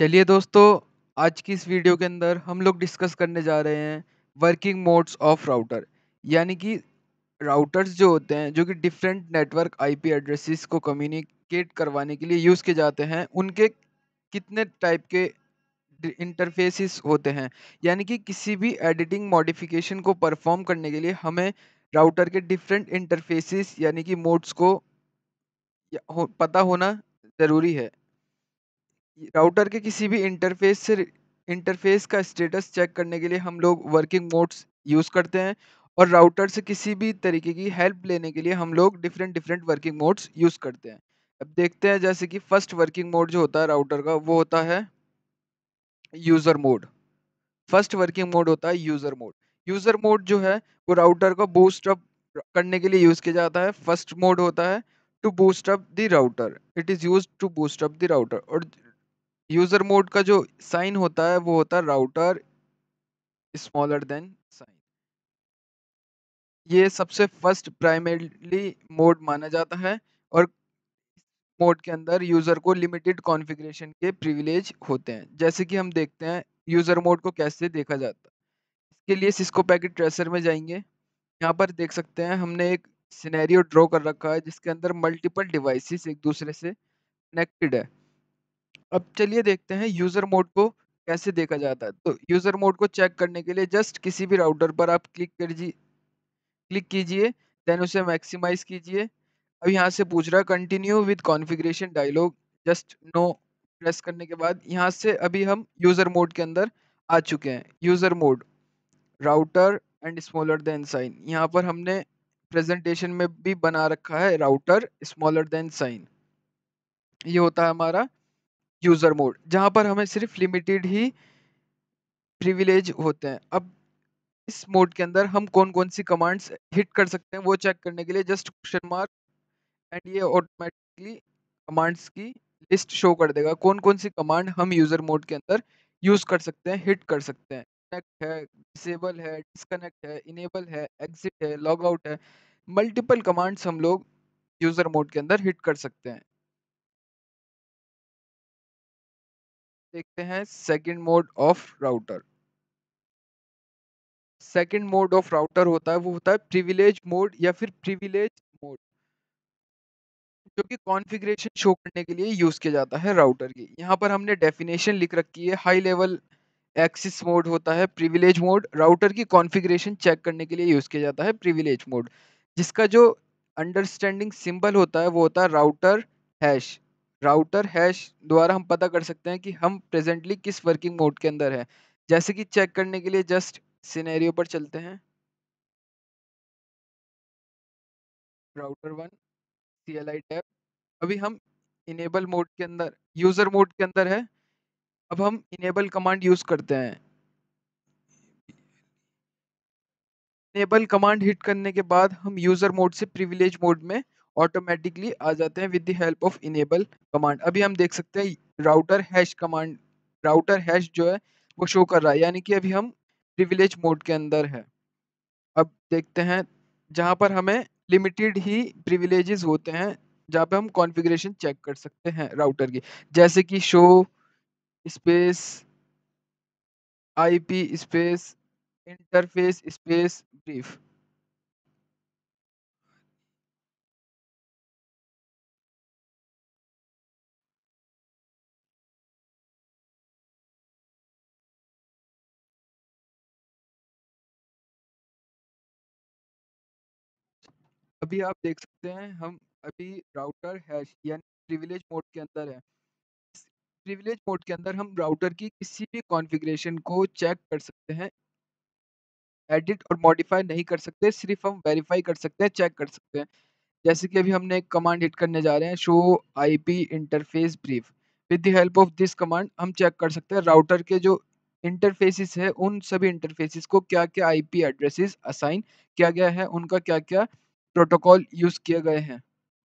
चलिए दोस्तों, आज की इस वीडियो के अंदर हम लोग डिस्कस करने जा रहे हैं वर्किंग मोड्स ऑफ राउटर। यानी कि राउटर्स जो होते हैं जो कि डिफरेंट नेटवर्क आईपी एड्रेसेस को कम्युनिकेट करवाने के लिए यूज़ किए जाते हैं, उनके कितने टाइप के इंटरफेसेस होते हैं। यानी कि किसी भी एडिटिंग मॉडिफिकेशन को परफॉर्म करने के लिए हमें राउटर के डिफरेंट इंटरफेसेस यानी कि मोड्स को पता होना ज़रूरी है। राउटर के किसी भी इंटरफेस का स्टेटस चेक करने के लिए हम लोग वर्किंग मोड्स यूज़ करते हैं, और राउटर से किसी भी तरीके की हेल्प लेने के लिए हम लोग different different working modes use करते हैं। अब देखते हैं, जैसे कि फर्स्ट वर्किंग मोड जो होता है राउटर का, वो होता है user mode. First working mode होता है यूज़र मोड। यूज़र मोड जो है वो राउटर को बूस्ट अप करने के लिए यूज़ किया जाता है। फर्स्ट मोड होता है to boost up the router, it is used to boost up the router. और यूजर मोड का जो साइन होता है वो होता है राउटर स्मॉलर देन साइन। ये सबसे फर्स्ट प्राइमरीली मोड माना जाता है, और मोड के अंदर यूजर को लिमिटेड कॉन्फ़िगरेशन के प्रिविलेज होते हैं। जैसे कि हम देखते हैं यूजर मोड को कैसे देखा जाता है। इसके लिए सिस्को पैकेट ट्रेसर में जाएंगे। यहाँ पर देख सकते हैं हमने एक सिनेरियो ड्रॉ कर रखा है जिसके अंदर मल्टीपल डिवाइसेस एक दूसरे से कनेक्टेड है। अब चलिए देखते हैं यूजर मोड को कैसे देखा जाता है। तो यूजर मोड को चेक करने के लिए जस्ट किसी भी राउटर पर आप क्लिक कीजिए, देन उसे मैक्सिमाइज कीजिए। अब यहाँ से पूछ रहा है continue with configuration dialog, just no press करने के बाद यहाँ से अभी हम यूजर मोड के अंदर आ चुके हैं। User mode router and smaller than sign, यहाँ पर हमने प्रेजेंटेशन में भी बना रखा है राउटर स्मॉलर देन साइन। ये होता है हमारा यूजर मोड, जहाँ पर हमें सिर्फ लिमिटेड ही प्रिविलेज होते हैं। अब इस मोड के अंदर हम कौन-कौन सी कमांड्स हिट कर सकते हैं वो चेक करने के लिए जस्ट क्वेश्चन मार्क, एंड ये ऑटोमेटिकली कमांड्स की लिस्ट शो कर देगा कौन-कौन सी कमांड हम यूजर मोड के अंदर यूज कर सकते हैं, हिट कर सकते हैं। कनेक्ट है, डिसेबल है, डिस्कनेक्ट है, इनेबल है, एग्जिट है, लॉग आउट है। मल्टीपल कमांड्स हम लोग यूजर मोड के अंदर हिट कर सकते हैं। देखते हैं second mode of router. Second mode of router होता है वो होता है प्रिविलेज मोड या फिर प्रिविलेज मोड, जो कि कॉन्फ़िगरेशन शो करने के लिए यूज़ किया जाता है राउटर की। यहाँ पर हमने डेफिनेशन लिख रखी है, हाई लेवल एक्सेस मोड होता है प्रिविलेज मोड, राउटर की कॉन्फ़िगरेशन चेक करने के लिए यूज़ किया जाता है प्रिविलेज मोड। जिसका जो अंडरस्टैंडिंग सिंबल होता है वो होता है राउटर हैश। राउटर हैश द्वारा हम पता कर सकते हैं कि हम प्रेजेंटली किस वर्किंग मोड के अंदर है। जैसे कि चेक करने के लिए जस्ट सिनेरियो पर चलते हैं। Router 1 CLI tab. अभी हम इनेबल मोड के अंदर, यूजर मोड के अंदर है। अब हम इनेबल कमांड यूज करते हैं। इनेबल कमांड हिट करने के बाद हम यूजर मोड से प्रिविलेज मोड में ऑटोमेटिकली आ जाते हैं with the help of enable command. अभी हम देख सकते हैं router hash command, router hash जो है वो शो कर रहा है, यानी कि अभी हम प्रिविलेज मोड के अंदर है। अब देखते हैं जहाँ पर हमें लिमिटेड ही प्रिविलेजेस होते हैं, जहाँ पे हम कॉन्फ़िगरेशन चेक कर सकते हैं राउटर की, जैसे कि show space IP space interface space brief. अभी आप देख सकते हैं हम अभी राउटर हैश यानी प्रिविलेज मोड के अंदर है। प्रिविलेज मोड के अंदर हम राउटर की किसी भी कॉन्फ़िगरेशन को चेक कर सकते हैं, एडिट और मॉडिफाई नहीं कर सकते, सिर्फ हम वेरीफाई कर सकते हैं, चेक कर सकते हैं। जैसे कि अभी हमने एक कमांड हिट करने जा रहे हैं, show IP interface brief. With the help of this command हम चेक कर सकते हैं राउटर के जो इंटरफेसेस है उन सभी इंटरफेसेस को क्या क्या आईपी एड्रेसेस असाइन किया गया है, उनका क्या क्या प्रोटोकॉल यूज किए गए हैं।